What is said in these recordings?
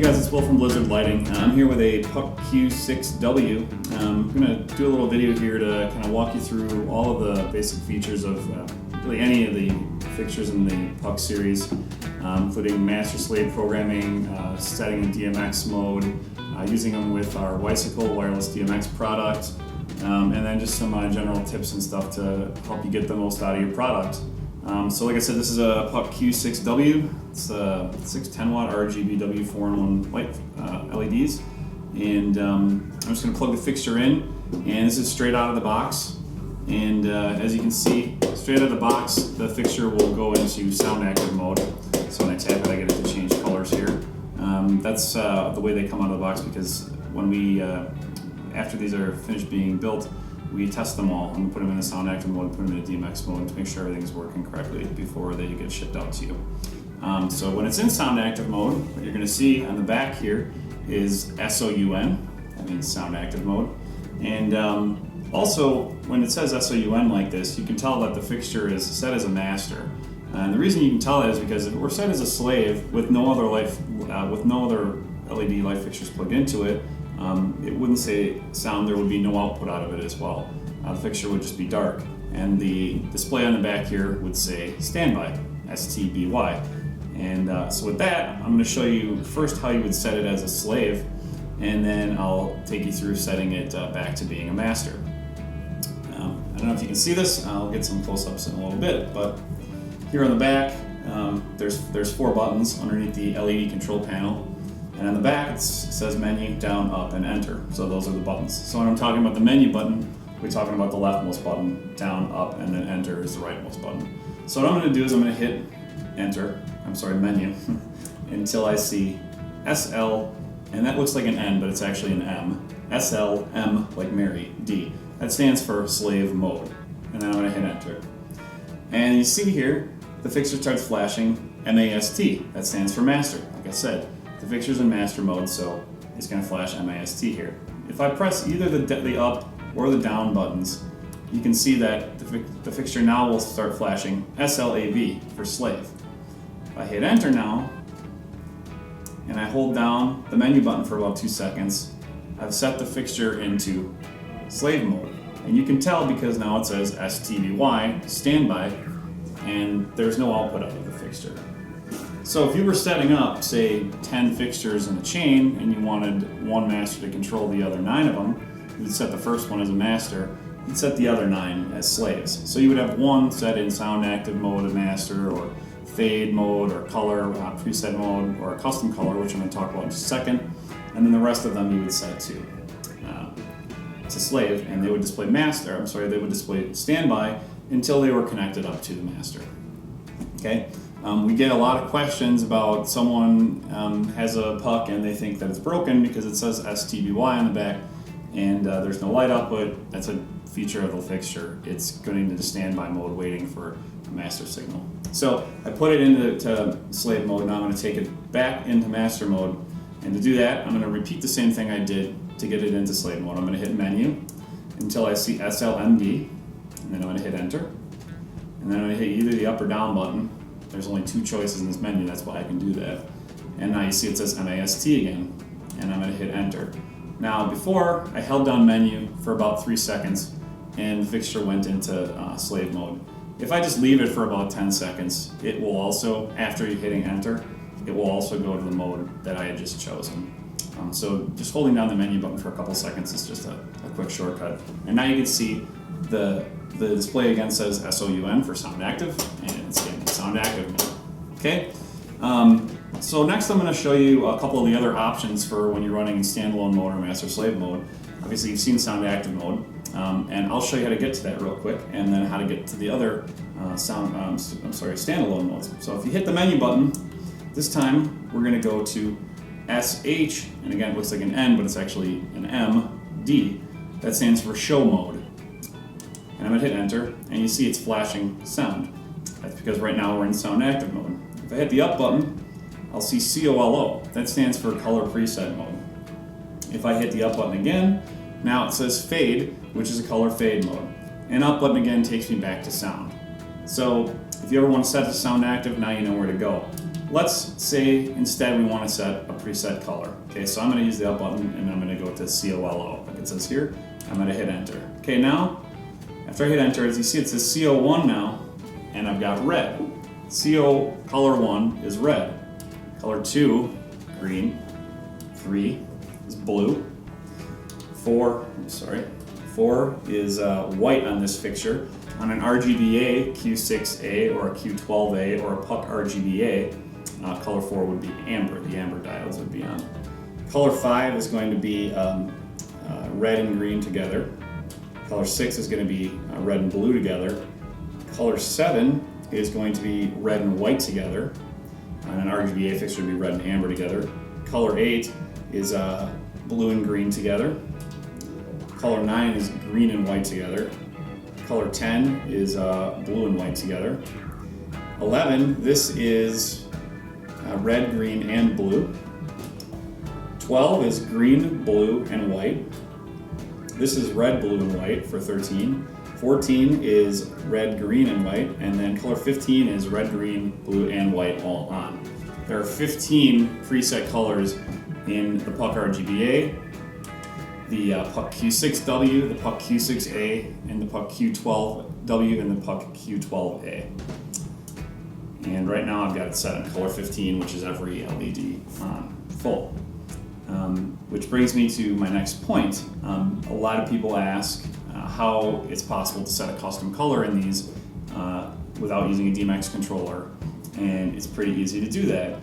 guys, it's Will from Blizzard Lighting. I'm here with a Puck Q6W. I'm going to do a little video here to kind of walk you through all of the basic features of really any of the fixtures in the Puck series, including master-slave programming, setting in DMX mode, using them with our wiCICLE wireless DMX product, and then just some general tips and stuff to help you get the most out of your product. So like I said, this is a Puck Q6W. It's a 610 watt RGB W4-in-1 light LEDs. And I'm just going to plug the fixture in, and this is straight out of the box. And as you can see, straight out of the box, the fixture will go into sound active mode. So when I tap it, I get it to change colors here. That's the way they come out of the box, because when we, after these are finished being built, we test them all and put them in the sound active mode, put them in a DMX mode to make sure everything's working correctly before they get shipped out to you. So when it's in sound active mode, what you're going to see on the back here is SOUN, that means sound active mode. And also, when it says SOUN like this, you can tell that the fixture is set as a master. And the reason you can tell that is because if we're set as a slave with no other LED light fixtures plugged into it, it wouldn't say sound, there would be no output out of it as well. The fixture would just be dark. And the display on the back here would say standby, STBY. And so with that, I'm going to show you first how you would set it as a slave, and then I'll take you through setting it back to being a master. I don't know if you can see this, I'll get some close-ups in a little bit, but here on the back, there's 4 buttons underneath the LED control panel. And on the back, it says menu, down, up, and enter. So those are the buttons. So when I'm talking about the menu button, we're talking about the leftmost button, down, up, and then enter is the rightmost button. So what I'm going to do is I'm going to hit menu, until I see SL, and that looks like an N, but it's actually an M. SL, M like Mary, D. That stands for slave mode. And then I'm going to hit enter. And you see here, the fixture starts flashing MAST. That stands for master, like I said. The fixture's in master mode, so it's going to flash MAST here. If I press either the up or the down buttons, you can see that the fixture now will start flashing SLAV for slave. If I hit enter now, and I hold down the menu button for about 2 seconds, I've set the fixture into slave mode. And you can tell because now it says STBY, standby, and there's no output out of the fixture. So if you were setting up, say, 10 fixtures in a chain and you wanted one master to control the other 9 of them, you'd set the first one as a master, you'd set the other 9 as slaves. So you would have one set in sound active mode, a master, or fade mode, or color, preset mode, or a custom color, which I'm going to talk about in just a second, and then the rest of them you would set to slave, and they would display they would display standby until they were connected up to the master. Okay? We get a lot of questions about someone has a puck and they think that it's broken because it says STBY on the back and there's no light output. That's a feature of the fixture. It's going into standby mode waiting for a master signal. So I put it into slave mode. Now I'm going to take it back into master mode, and to do that I'm going to repeat the same thing I did to get it into slave mode. I'm going to hit menu until I see SLMD, and then I'm going to hit enter, and then I'm going to hit either the up or down button. There's only 2 choices in this menu, that's why I can do that. And now you see it says MAST again, and I'm going to hit enter. Now before, I held down menu for about 3 seconds, and the fixture went into slave mode. If I just leave it for about 10 seconds, it will also, after you're hitting enter, it will also go to the mode that I had just chosen. So just holding down the menu button for a couple seconds is just a quick shortcut. And now you can see the display again says SOUN for sound active, and it's in sound active mode. Okay? So next I'm going to show you a couple of the other options for when you're running in standalone mode or master slave mode. Obviously you've seen sound active mode, and I'll show you how to get to that real quick, and then how to get to the other standalone modes. So if you hit the menu button, this time we're going to go to SH, and again it looks like an N, but it's actually an M, D. That stands for show mode. And I'm going to hit enter, and you see it's flashing sound. That's because right now we're in sound active mode. If I hit the up button, I'll see COLO. That stands for color preset mode. If I hit the up button again, now it says fade, which is a color fade mode. And up button again takes me back to sound. So if you ever want to set to sound active, now you know where to go. let's say instead we want to set a preset color. Okay, so I'm going to use the up button and I'm going to go to COLO, like it says here. I'm going to hit enter. Okay, now, after I hit enter, as you see it says CO1 now, and I've got red. CO color 1 is red. Color 2, green. 3 is blue. 4 is white on this fixture. On an RGBA, Q6A or a Q12A or a puck RGBA, color 4 would be amber. The amber diodes would be on. Color 5 is going to be red and green together. Color 6 is going to be red and blue together. Color 7 is going to be red and white together. On an RGBA fixture, it would be red and amber together. Color 8 is blue and green together. Color 9 is green and white together. Color 10 is blue and white together. 11, this is red, green, and blue. 12 is green, blue, and white. This is red, blue, and white for 13. 14 is red, green, and white. And then color 15 is red, green, blue, and white all on. There are 15 preset colors in the puck RGBA, the puck Q6W, the puck Q6A, and the puck Q12W, and the puck Q12A. And right now I've got it set on color 15, which is every LED on full. Which brings me to my next point. A lot of people ask how it's possible to set a custom color in these without using a DMX controller, and it's pretty easy to do that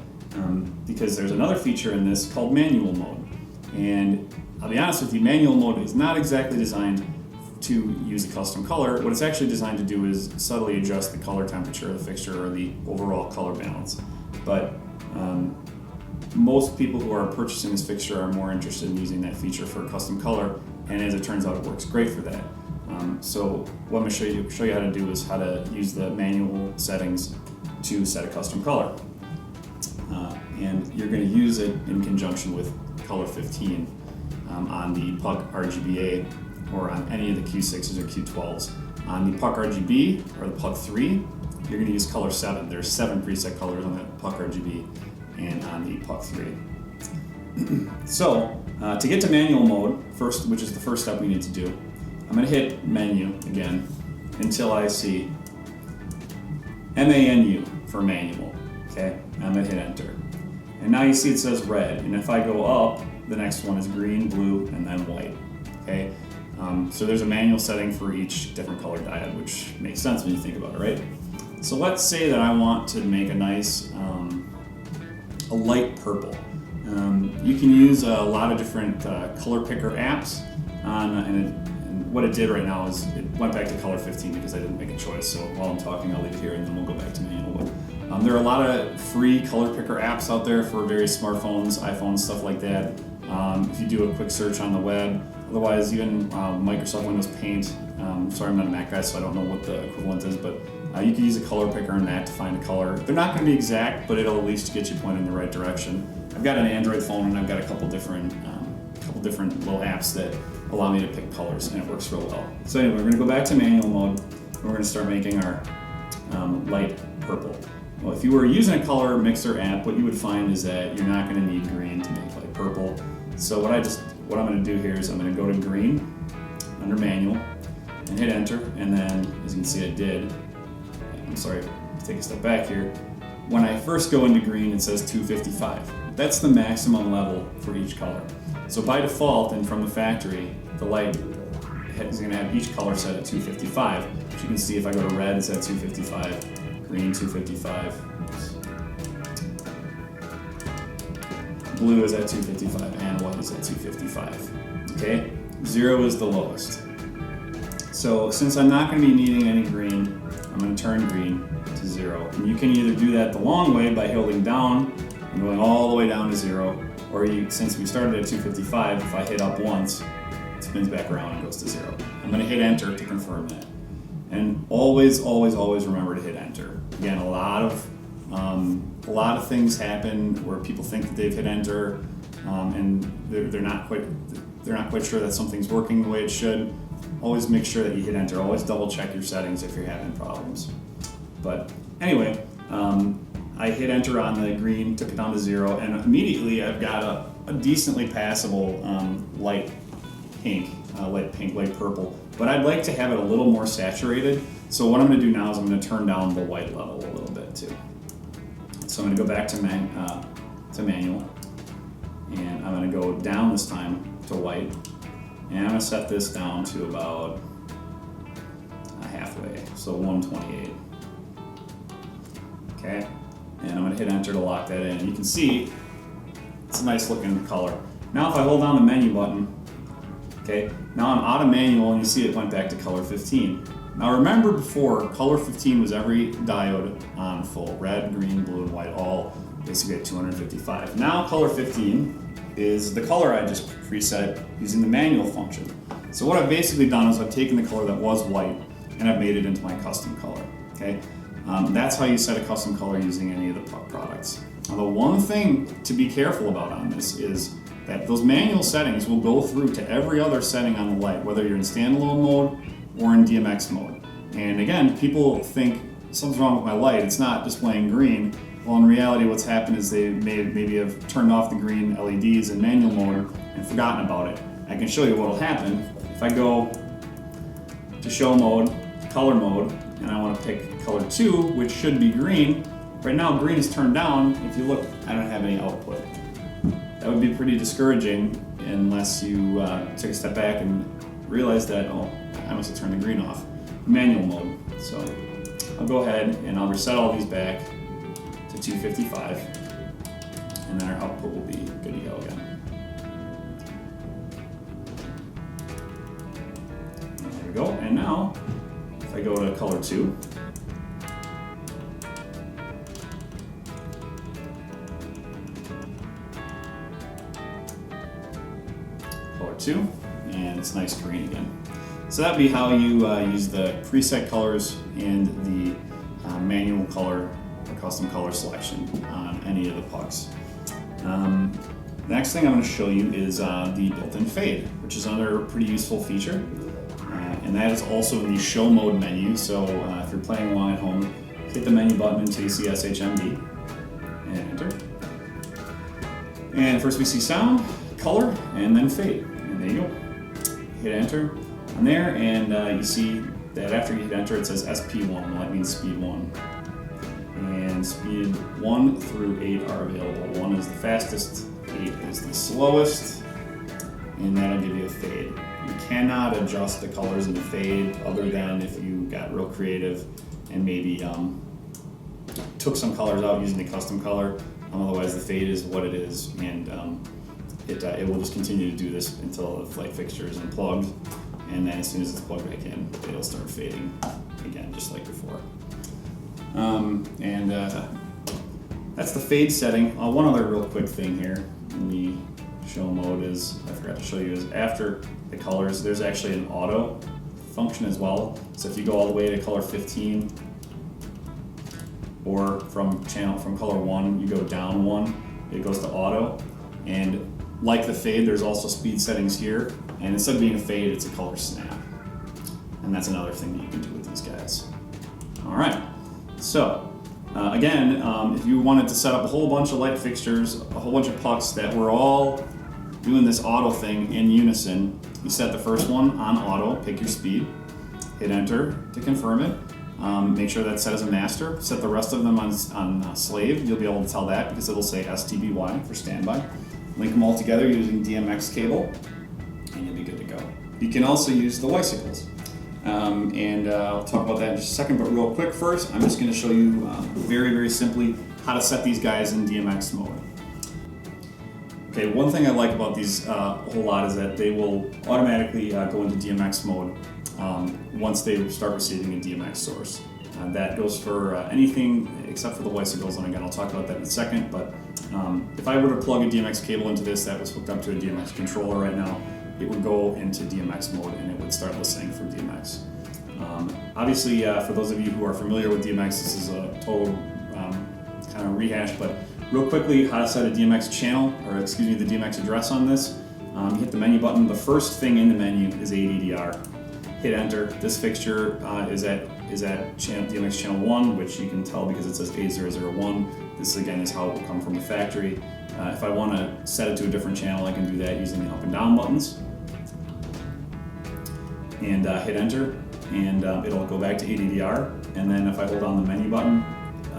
because there's another feature in this called manual mode. And I'll be honest with you, manual mode is not exactly designed to use a custom color. What it's actually designed to do is subtly adjust the color temperature of the fixture or the overall color balance. But most people who are purchasing this fixture are more interested in using that feature for a custom color, and as it turns out, it works great for that. So what I'm going to show you how to do is how to use the manual settings to set a custom color. And you're going to use it in conjunction with color 15 on the puck RGBA or on any of the Q6s or Q12s. On the puck RGB or the puck 3, you're going to use color 7. There's 7 preset colors on the puck RGB and on the puck 3. So to get to manual mode first, which is the first step we need to do, I'm going to hit menu again until I see MANU for manual. Okay, I'm going to hit enter. And now you see it says red, and if I go up, the next one is green, blue, and then white. Okay, so there's a manual setting for each different color diode, which makes sense when you think about it, right? So let's say that I want to make a nice, a light purple. You can use a lot of different color picker apps, and what it did right now is it went back to color 15 because I didn't make a choice. So while I'm talking, I'll leave it here, and then we'll go back to manual mode. There are a lot of free color picker apps out there for various smartphones, iPhones, stuff like that. If you do a quick search on the web, otherwise even Microsoft Windows Paint. Sorry, I'm not a Mac guy, so I don't know what the equivalent is, but you can use a color picker on that to find a color. They're not going to be exact, but it'll at least get you pointed in the right direction. I've got an Android phone, and I've got a couple different little apps that allow me to pick colors, and it works real well. So anyway, we're going to go back to manual mode, and we're going to start making our light purple. Well, if you were using a color mixer app, what you would find is that you're not going to need green to make light purple. So what I'm going to do here is I'm going to go to green under manual and hit enter, and then as you can see I did. I'm sorry, take a step back here. When I first go into green, it says 255. That's the maximum level for each color. So by default and from the factory, the light is going to have each color set at 255. As you can see, if I go to red, it's at 255, green 255, blue is at 255, and white is at 255. Okay, 0 is the lowest. So since I'm not going to be needing any green, I'm going to turn green to 0. And you can either do that the long way by holding down and going all the way down to 0, or since we started at 255, if I hit up once, it spins back around and goes to 0. I'm going to hit enter to confirm that. And always, always, always remember to hit enter. Again, a lot of things happen where people think that they've hit enter, and they're not quite sure that something's working the way it should. Always make sure that you hit enter. Always double check your settings if you're having problems. But anyway, I hit enter on the green, took it down to 0, and immediately I've got a decently passable light pink, light purple. But I'd like to have it a little more saturated. So what I'm going to do now is I'm going to turn down the white level a little bit too. So I'm going to go back to manual, and I'm going to go down this time to white, and I'm going to set this down to about halfway, so 128. Okay, and I'm going to hit enter to lock that in. You can see it's a nice looking color. Now if I hold down the menu button, okay, now I'm out of manual, and you see it went back to color 15. Now remember before, color 15 was every diode on full, red, green, blue, and white, all basically at 255. Now color 15 is the color I just preset using the manual function. So what I've basically done is I've taken the color that was white and I've made it into my custom color, okay? That's how you set a custom color using any of the products. Now the one thing to be careful about on this is that those manual settings will go through to every other setting on the light, whether you're in standalone mode or in DMX mode. And again, people think something's wrong with my light, it's not displaying green. Well, in reality, what's happened is they maybe have turned off the green LEDs in manual mode and forgotten about it. I can show you what will happen. If I go to show mode, color mode, and I want to pick color 2, which should be green. Right now, green is turned down. If you look, I don't have any output. That would be pretty discouraging unless you took a step back and realized that, oh, I must have turned the green off. Manual mode. So I'll go ahead and I'll reset all these back to 255, and then our output will be good to go again. There we go. And now, if I go to color 2, and it's nice green again. So that'd be how you use the preset colors and the manual color or custom color selection on any of the pucks. The next thing I'm going to show you is the built-in fade, which is another pretty useful feature, and that is also in the show mode menu. So if you're playing along at home, hit the menu button until you see SHMD and enter. And first we see sound, color, and then fade. And there you go. Hit enter on there, and you see that after you hit enter, it says SP1. Well, that means speed 1. And speed 1 through 8 are available. 1 is the fastest, 8 is the slowest, and that'll give you a fade. You cannot adjust the colors in the fade other than if you got real creative and maybe took some colors out using the custom color. Otherwise, the fade is what it is, and it will just continue to do this until the light fixture is unplugged, and then as soon as it's plugged back in, it'll start fading again, just like before. That's the fade setting. One other real quick thing here in the show mode is, I forgot to show you, is after the colors, there's actually an auto function as well. So if you go all the way to color 15, or from color 1, you go down 1, it goes to auto. And like the fade, there's also speed settings here, and instead of being a fade, it's a color snap. And that's another thing that you can do with these guys. All right, so again, if you wanted to set up a whole bunch of light fixtures, a whole bunch of pucks that were all doing this auto thing in unison, you set the first one on auto, pick your speed, hit enter to confirm it. Make sure that's set as a master. Set the rest of them on slave. You'll be able to tell that because it'll say STBY for standby. Link them all together using DMX cable, and you'll be good to go. You can also use the wiCICLEs. I'll talk about that in just a second, but real quick first, I'm just going to show you very, very simply how to set these guys in DMX mode. Okay, one thing I like about these a whole lot is that they will automatically go into DMX mode once they start receiving a DMX source. That goes for anything except for the wiCICLEs, and again I'll talk about that in a second, but if I were to plug a DMX cable into this that was hooked up to a DMX controller right now, it would go into DMX mode and it would start listening for DMX. Obviously, for those of you who are familiar with DMX, this is a total kind of rehash, but real quickly, how to set a DMX channel, or excuse me, the DMX address on this. You hit the menu button. The first thing in the menu is ADDR. Hit enter. This fixture is at DMX channel 1, which you can tell because it says 8001. This again is how it will come from the factory. If I want to set it to a different channel, I can do that using the up and down buttons. And hit enter, and it'll go back to ADDR. And then if I hold down the menu button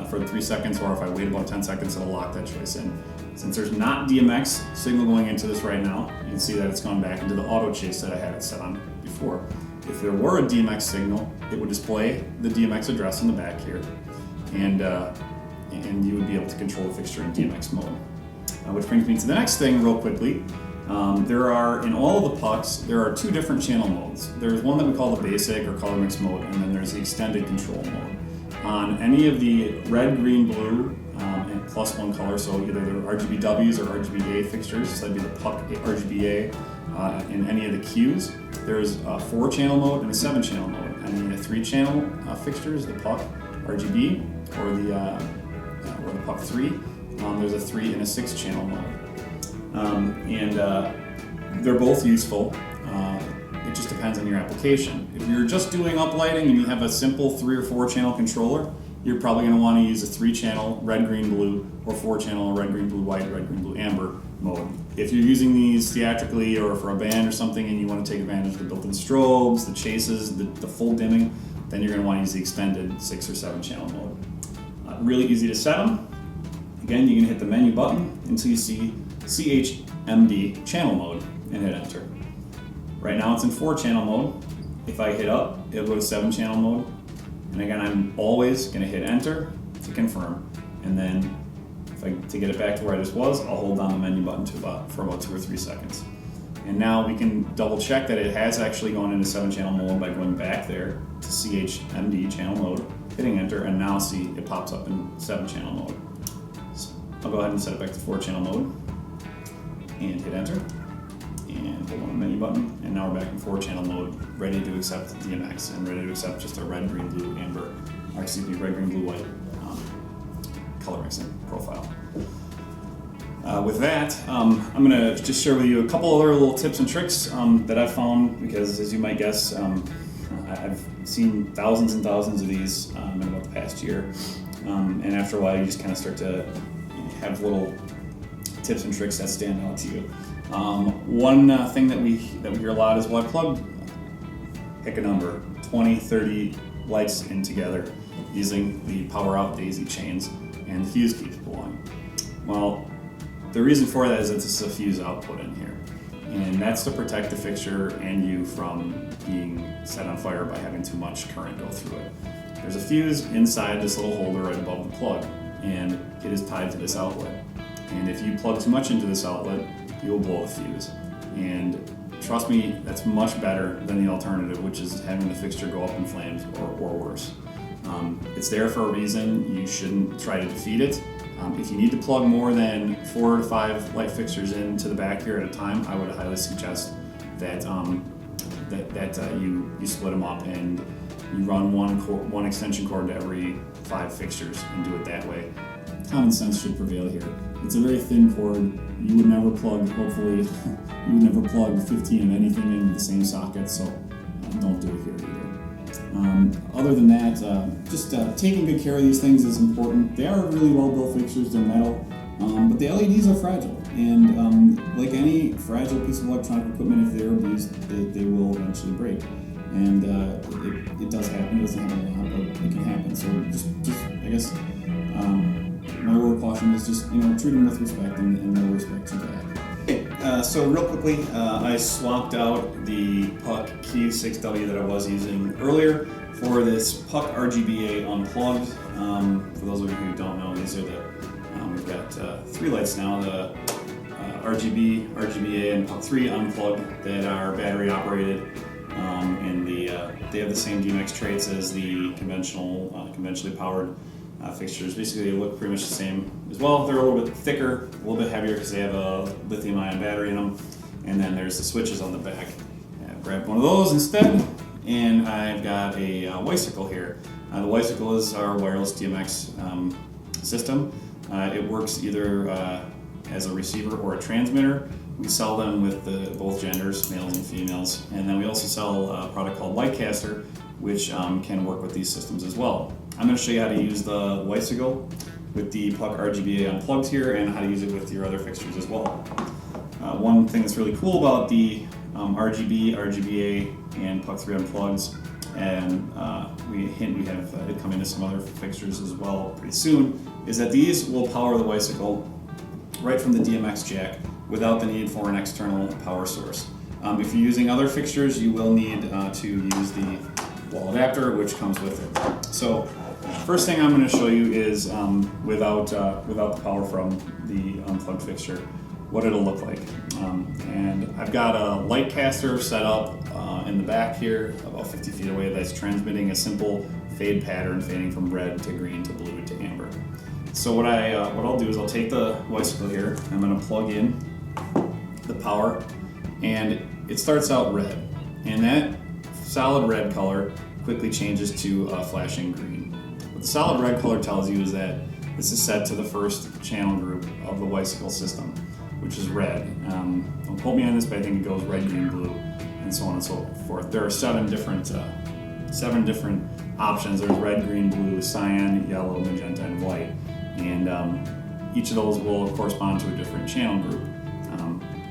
for 3 seconds, or if I wait about 10 seconds, it'll lock that choice in. Since there's not DMX signal going into this right now, you can see that it's gone back into the auto chase that I had it set on before. If there were a DMX signal, it would display the DMX address in the back here, and you would be able to control the fixture in DMX mode. Which brings me to the next thing real quickly. There are, in all of the pucks, there are 2 different channel modes. There's one that we call the basic or color mix mode, and then there's the extended control mode. On any of the red, green, blue, and +1 color, so either the RGBWs or RGBA fixtures, so that'd be the puck RGBA, in any of the Qs, there's a 4-channel mode and a 7-channel mode. And the 3-channel fixtures, the puck RGB or the puck 3, there's a 3 and a 6-channel mode. They're both useful. It just depends on your application. If you're just doing uplighting and you have a simple 3 or 4-channel controller, you're probably going to want to use a 3-channel red, green, blue, or 4-channel red, green, blue, white, red, green, blue, amber mode. If you're using these theatrically or for a band or something and you want to take advantage of the built-in strobes, the chases, the full dimming, then you're going to want to use the extended 6 or 7-channel mode. Really easy to set them. Again, you can hit the menu button until you see CHMD channel mode and hit enter. Right now it's in 4-channel mode. If I hit up, it'll go to 7-channel mode. And again, I'm always going to hit enter to confirm. And then to get it back to where I just was, I'll hold down the menu button for about 2 or 3 seconds. And now we can double check that it has actually gone into 7-channel mode by going back there to CHMD channel mode, hitting enter, and now see it pops up in 7-channel mode. So I'll go ahead and set it back to 4-channel mode and hit enter. And hold on the menu button, and now we're back in 4-channel mode, ready to accept DMX and ready to accept just a red, green, blue, amber, or excuse me, red, green, blue, white color mixing profile. With that, I'm going to just share with you a couple other little tips and tricks that I've found, because as you might guess, I've seen thousands and thousands of these in about the past year, and after a while you just kind of start to have little tips and tricks that stand out to you. One thing that we hear a lot is, well, I plugged, pick a number, 20, 30 lights in together using the power out daisy chains, and the fuse keeps blowing. Well, the reason for that is that this is a fuse output in here, and that's to protect the fixture and you from being set on fire by having too much current go through it. There's a fuse inside this little holder right above the plug, and it is tied to this outlet. And if you plug too much into this outlet, you will blow the fuse. And trust me, that's much better than the alternative, which is having the fixture go up in flames or worse. It's there for a reason. You shouldn't try to defeat it. If you need to plug more than 4 to 5 light fixtures into the back here at a time, I would highly suggest that you split them up and you run one extension cord to every 5 fixtures and do it that way. Common sense should prevail here. It's a very thin cord. You would never plug, hopefully, you would never plug 15 of anything into the same socket, so don't do it here either. Other than that, just taking good care of these things is important. They are really well-built fixtures, they're metal, but the LEDs are fragile, and like any fragile piece of electronic equipment, if they're abused, they will eventually break. And it does happen. It doesn't happen a lot, but it can happen. So just I guess, my word of caution is just, treat them with respect and no respect to that. Okay, so real quickly, I swapped out the Puck Q6W that I was using earlier for this Puck RGBA Unplugged. For those of you who don't know, these are we've got 3 lights now, the RGB, RGBA, and Puck 3 Unplugged that are battery operated, and they have the same DMX traits as the conventionally powered fixtures. Basically, they look pretty much the same as well. They're a little bit thicker, a little bit heavier because they have a lithium-ion battery in them. And then there's the switches on the back. I've grabbed one of those instead, and I've got a wiCICLE here. The wiCICLE is our wireless DMX system. It works either as a receiver or a transmitter. We sell them with both genders, males and females. And then we also sell a product called wiCICLE, which can work with these systems as well. I'm going to show you how to use the wiCICLE with the puck RGBA unplugged here and how to use it with your other fixtures as well. One thing that's really cool about the RGB, RGBA, and puck 3 unplugs, and we have it come into some other fixtures as well pretty soon, is that these will power the wiCICLE right from the DMX jack without the need for an external power source. If you're using other fixtures, you will need to use the wall adapter, which comes with it. So, first thing I'm going to show you is without the power from the unplugged fixture, what it'll look like. And I've got a light caster set up in the back here, about 50 feet away, that's transmitting a simple fade pattern, fading from red to green to blue to amber. So what I'll do is I'll take the wiCICLE here, I'm going to plug in the power, and it starts out red, and that solid red color quickly changes to flashing green. What the solid red color tells you is that this is set to the first channel group of the wiCICLE system, which is red. Don't quote me on this, but I think it goes red, green, blue, and so on and so forth. There are seven different options. There's red, green, blue, cyan, yellow, magenta, and white. And each of those will correspond to a different channel group.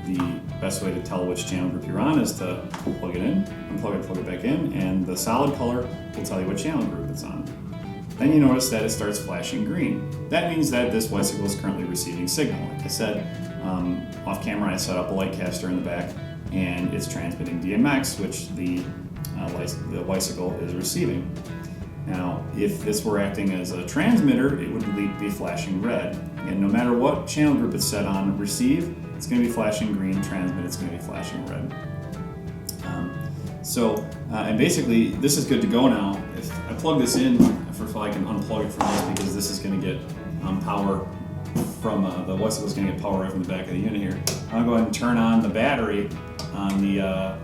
The best way to tell which channel group you're on is to plug it in, unplug it, plug it back in, and the solid color will tell you what channel group it's on. Then you notice that it starts flashing green. That means that this wiCICLE is currently receiving signal. Like I said, off camera I set up a light caster in the back, and it's transmitting DMX, which the wiCICLE is receiving. Now, if this were acting as a transmitter, it would be flashing red. And no matter what channel group it's set on, receive, it's going to be flashing green, transmit, it's going to be flashing red. And basically, this is good to go now. If I plug this in, first of all, I can unplug it from this because this is going to get power from, the wiCICLE is going to get power right from the back of the unit here. I'll go ahead and turn on the battery on the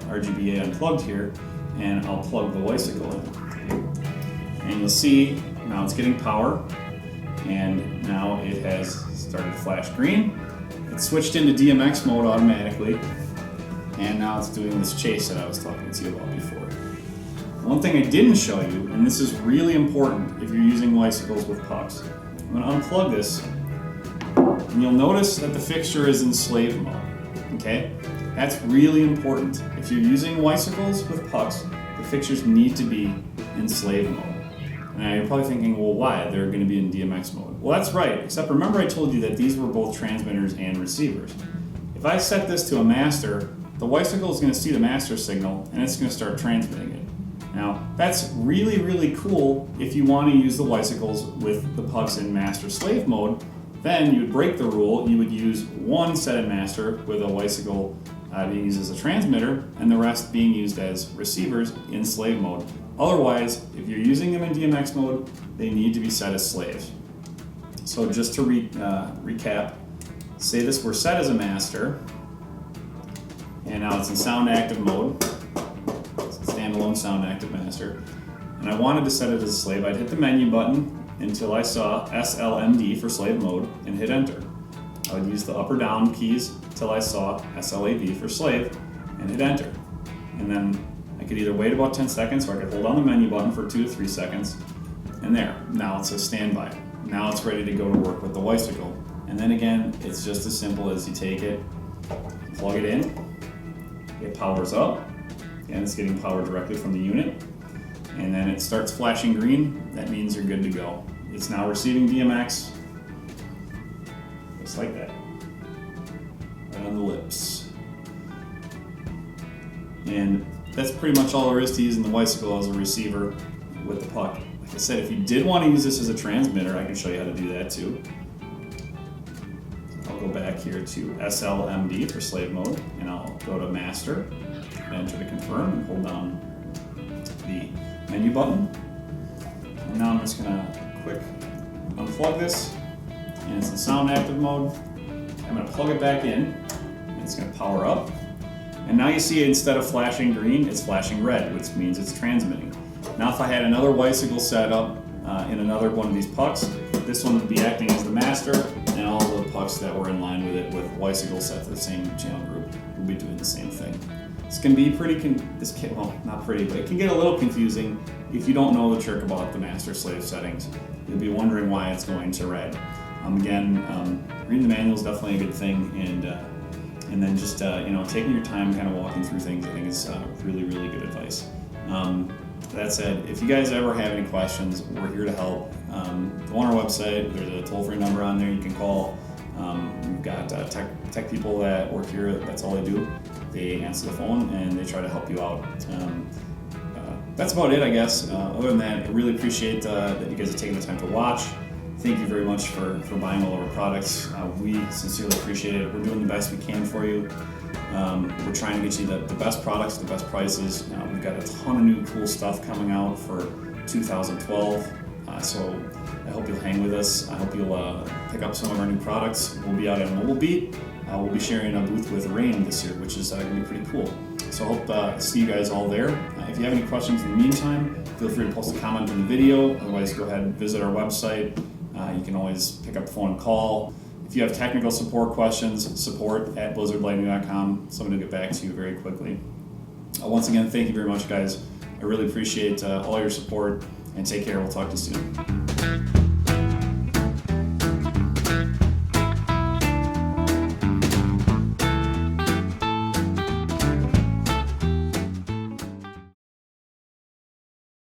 RGBA unplugged here, and I'll plug the wiCICLE in. And you'll see now it's getting power, and now it has started to flash green. It switched into DMX mode automatically, and now it's doing this chase that I was talking to you about before. One thing I didn't show you, and this is really important if you're using wiCICLEs with pucks, I'm going to unplug this, and you'll notice that the fixture is in slave mode. Okay? That's really important. If you're using wiCICLes with pucks, the fixtures need to be in slave mode. Now you're probably thinking, well, why? They're going to be in DMX mode. Well, that's right, except remember I told you that these were both transmitters and receivers. If I set this to a master, the wiCICLE is going to see the master signal, and it's going to start transmitting it. Now, that's really, really cool if you want to use the wiCICLes with the pucks in master slave mode. Then you would break the rule. You would use one set in master with a wiCICLE being used as a transmitter, and the rest being used as receivers in slave mode. Otherwise, if you're using them in DMX mode, they need to be set as slaves. So just to recap, say this were set as a master, and now it's in sound active mode, it's a standalone sound active master, and I wanted to set it as a slave. I'd hit the menu button until I saw SLMD for slave mode and hit enter. I would use the up or down keys till I saw SLAV for slave and hit enter. And then I could either wait about 10 seconds or I could hold on the menu button for 2 to 3 seconds, and there, now it's a standby. Now it's ready to go to work with the wiCICLE. And then again, it's just as simple as you take it, plug it in, it powers up, and it's getting power directly from the unit, and then it starts flashing green. That means you're good to go. It's now receiving DMX, just like that, right on the lips. And that's pretty much all there is to using the wiCICLE as a receiver with the puck. Like I said, if you did want to use this as a transmitter, I can show you how to do that too. I'll go back here to SLMD for slave mode, and I'll go to master, enter to confirm, and hold down the menu button. And now I'm just going to quick unplug this, and it's in sound active mode. I'm going to plug it back in, and it's going to power up. And now you see instead of flashing green, it's flashing red, which means it's transmitting. Now if I had another wiCICLE set up in another one of these pucks, this one would be acting as the master, and all the pucks that were in line with it with wiCICLE set to the same channel group will be doing the same thing. This can be pretty, well, not pretty, but it can get a little confusing if you don't know the trick about the master slave settings, you'll be wondering why it's going to red. Again, reading the manual is definitely a good thing, and then just taking your time, kind of walking through things, I think is really, really good advice. That said, if you guys ever have any questions, we're here to help. Go on our website. There's a toll-free number on there you can call. We've got tech people that work here. That's all they do. They answer the phone and they try to help you out. That's about it, I guess. Other than that, I really appreciate that you guys are taking the time to watch. Thank you very much for buying all of our products. We sincerely appreciate it. We're doing the best we can for you. We're trying to get you the best products, the best prices. We've got a ton of new cool stuff coming out for 2012. So I hope you'll hang with us. I hope you'll pick up some of our new products. We'll be out at Mobile Beat. We'll be sharing a booth with Rain this year, which is going to be pretty cool. So I hope to see you guys all there. If you have any questions in the meantime, feel free to post a comment in the video. Otherwise, go ahead and visit our website. You can always pick up the phone and call. If you have technical support questions, support@blizzardlightning.com. Somebody will get back to you very quickly. Once again, thank you very much, guys. I really appreciate all your support, and take care. We'll talk to you soon.